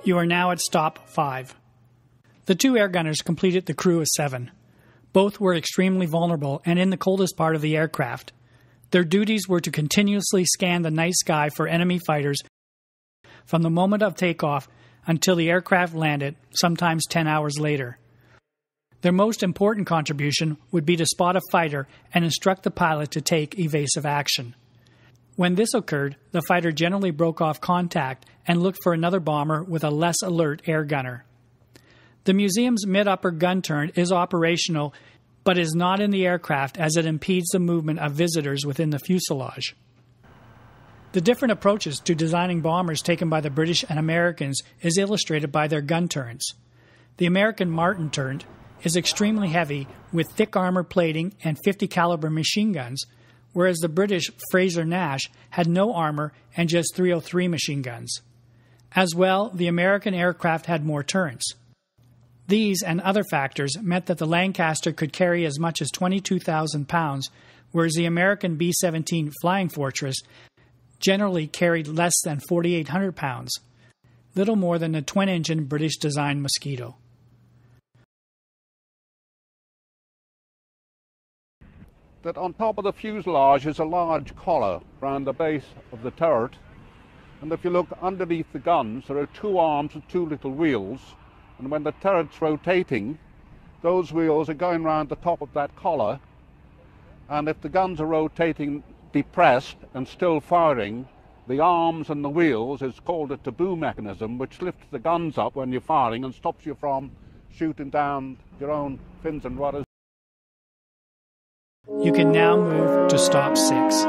You are now at stop 5. The 2 air gunners completed the crew of 7. Both were extremely vulnerable and in the coldest part of the aircraft. Their duties were to continuously scan the night sky for enemy fighters from the moment of takeoff until the aircraft landed, sometimes 10 hours later. Their most important contribution would be to spot a fighter and instruct the pilot to take evasive action. When this occurred, the fighter generally broke off contact and looked for another bomber with a less alert air gunner. The museum's mid-upper gun turret is operational, but is not in the aircraft as it impedes the movement of visitors within the fuselage. The different approaches to designing bombers taken by the British and Americans is illustrated by their gun turrets. The American Martin turret is extremely heavy with thick armor plating and 50 caliber machine guns, whereas the British Fraser-Nash had no armor and just 303 machine guns. As well, the American aircraft had more turrets. These and other factors meant that the Lancaster could carry as much as 22,000 pounds, whereas the American B-17 Flying Fortress generally carried less than 4,800 pounds, little more than the twin-engine British-designed Mosquito. That on top of the fuselage is a large collar around the base of the turret, and if you look underneath the guns there are 2 arms and 2 little wheels, and when the turret's rotating those wheels are going round the top of that collar, and if the guns are rotating depressed and still firing, the arms and the wheels is called a taboo mechanism, which lifts the guns up when you're firing and stops you from shooting down your own fins and rudders. You can now move to stop 6.